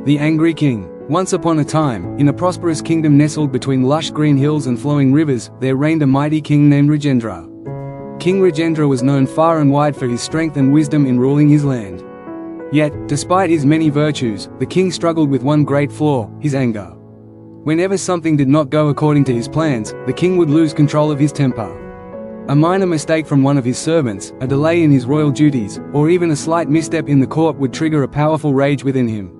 The Angry King. Once upon a time, in a prosperous kingdom nestled between lush green hills and flowing rivers, there reigned a mighty king named Rajendra. King Rajendra was known far and wide for his strength and wisdom in ruling his land. Yet, despite his many virtues, the king struggled with one great flaw: his anger. Whenever something did not go according to his plans, the king would lose control of his temper. A minor mistake from one of his servants, a delay in his royal duties, or even a slight misstep in the court would trigger a powerful rage within him.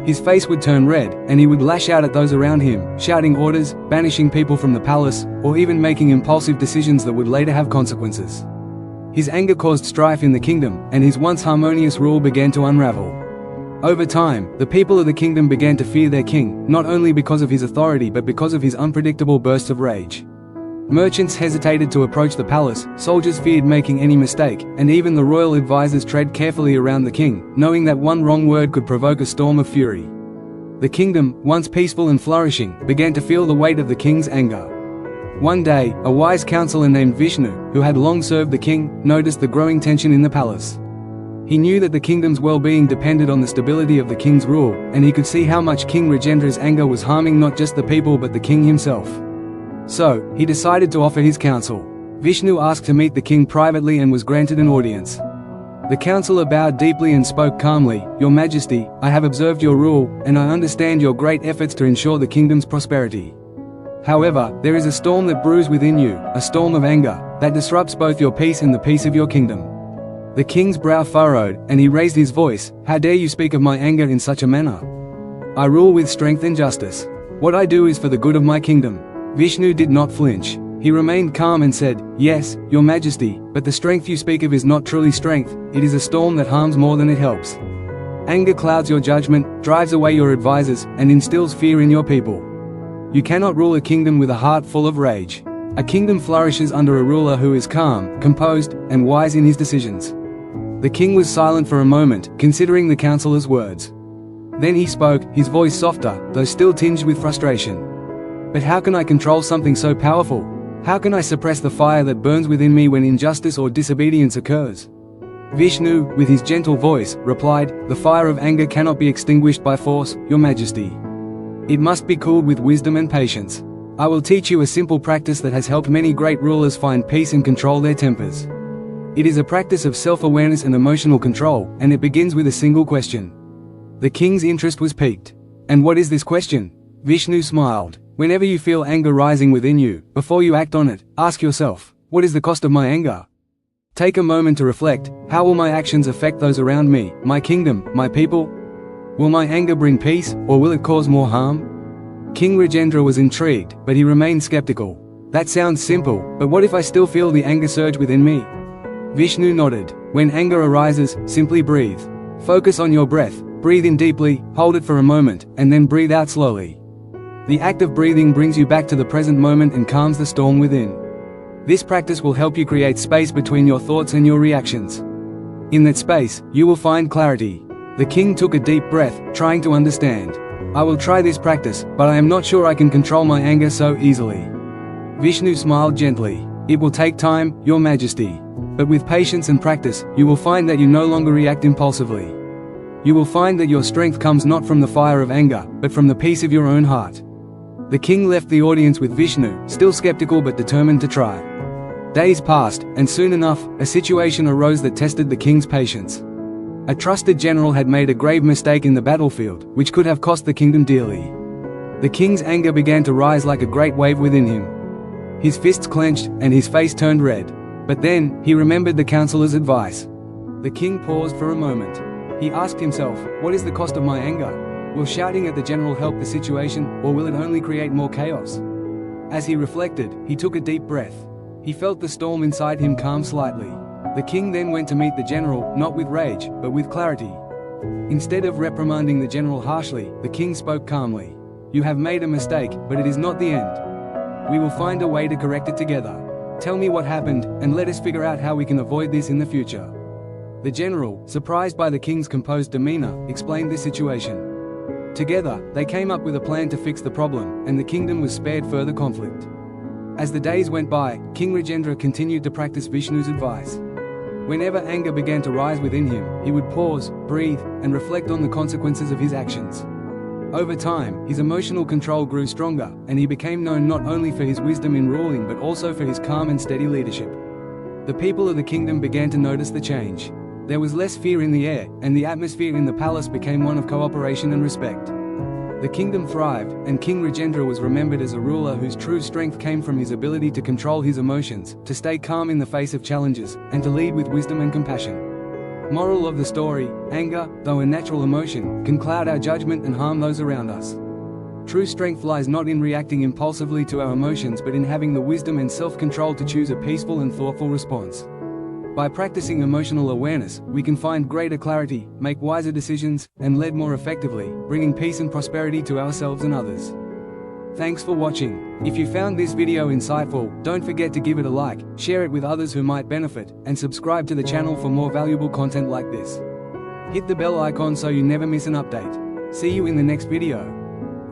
His face would turn red, and he would lash out at those around him, shouting orders, banishing people from the palace, or even making impulsive decisions that would later have consequences. His anger caused strife in the kingdom, and his once harmonious rule began to unravel. Over time, the people of the kingdom began to fear their king, not only because of his authority but because of his unpredictable bursts of rage. Merchants hesitated to approach the palace, soldiers feared making any mistake, and even the royal advisors tread carefully around the king, knowing that one wrong word could provoke a storm of fury. The kingdom, once peaceful and flourishing, began to feel the weight of the king's anger. One day, a wise counselor named Vishnu, who had long served the king, noticed the growing tension in the palace. He knew that the kingdom's well-being depended on the stability of the king's rule, and he could see how much King Rajendra's anger was harming not just the people but the king himself. So, he decided to offer his counsel. Vishnu asked to meet the king privately and was granted an audience. The counselor bowed deeply and spoke calmly, "Your Majesty, I have observed your rule, and I understand your great efforts to ensure the kingdom's prosperity. However, there is a storm that brews within you, a storm of anger, that disrupts both your peace and the peace of your kingdom." The king's brow furrowed, and he raised his voice, "How dare you speak of my anger in such a manner? I rule with strength and justice. What I do is for the good of my kingdom." Vishnu did not flinch. He remained calm and said, "Yes, Your Majesty, but the strength you speak of is not truly strength, it is a storm that harms more than it helps. Anger clouds your judgment, drives away your advisors, and instills fear in your people. You cannot rule a kingdom with a heart full of rage. A kingdom flourishes under a ruler who is calm, composed, and wise in his decisions." The king was silent for a moment, considering the counselor's words. Then he spoke, his voice softer, though still tinged with frustration. "But how can I control something so powerful? How can I suppress the fire that burns within me when injustice or disobedience occurs?" Vishnu, with his gentle voice, replied, "The fire of anger cannot be extinguished by force, Your Majesty. It must be cooled with wisdom and patience. I will teach you a simple practice that has helped many great rulers find peace and control their tempers. It is a practice of self-awareness and emotional control, and it begins with a single question." The king's interest was piqued. "And what is this question?" Vishnu smiled. "Whenever you feel anger rising within you, before you act on it, ask yourself, what is the cost of my anger? Take a moment to reflect, how will my actions affect those around me, my kingdom, my people? Will my anger bring peace, or will it cause more harm?" King Rajendra was intrigued, but he remained skeptical. "That sounds simple, but what if I still feel the anger surge within me?" Vishnu nodded. "When anger arises, simply breathe. Focus on your breath, breathe in deeply, hold it for a moment, and then breathe out slowly. The act of breathing brings you back to the present moment and calms the storm within. This practice will help you create space between your thoughts and your reactions. In that space, you will find clarity." The king took a deep breath, trying to understand. "I will try this practice, but I am not sure I can control my anger so easily." Vishnu smiled gently. "It will take time, Your Majesty. But with patience and practice, you will find that you no longer react impulsively. You will find that your strength comes not from the fire of anger, but from the peace of your own heart." The king left the audience with Vishnu, still skeptical but determined to try. Days passed, and soon enough, a situation arose that tested the king's patience. A trusted general had made a grave mistake in the battlefield, which could have cost the kingdom dearly. The king's anger began to rise like a great wave within him. His fists clenched, and his face turned red. But then, he remembered the counselor's advice. The king paused for a moment. He asked himself, "What is the cost of my anger? Will shouting at the general help the situation, or will it only create more chaos?" As he reflected, he took a deep breath. He felt the storm inside him calm slightly. The king then went to meet the general, not with rage, but with clarity. Instead of reprimanding the general harshly, the king spoke calmly. "You have made a mistake, but it is not the end. We will find a way to correct it together. Tell me what happened, and let us figure out how we can avoid this in the future." The general, surprised by the king's composed demeanor, explained the situation. Together, they came up with a plan to fix the problem, and the kingdom was spared further conflict. As the days went by, King Rajendra continued to practice Vishnu's advice. Whenever anger began to rise within him, he would pause, breathe, and reflect on the consequences of his actions. Over time, his emotional control grew stronger, and he became known not only for his wisdom in ruling but also for his calm and steady leadership. The people of the kingdom began to notice the change. There was less fear in the air, and the atmosphere in the palace became one of cooperation and respect. The kingdom thrived, and King Rajendra was remembered as a ruler whose true strength came from his ability to control his emotions, to stay calm in the face of challenges, and to lead with wisdom and compassion. Moral of the story: anger, though a natural emotion, can cloud our judgment and harm those around us. True strength lies not in reacting impulsively to our emotions but in having the wisdom and self-control to choose a peaceful and thoughtful response. By practicing emotional awareness, we can find greater clarity, make wiser decisions, and lead more effectively, bringing peace and prosperity to ourselves and others. Thanks for watching. If you found this video insightful, don't forget to give it a like, share it with others who might benefit, and subscribe to the channel for more valuable content like this. Hit the bell icon so you never miss an update. See you in the next video.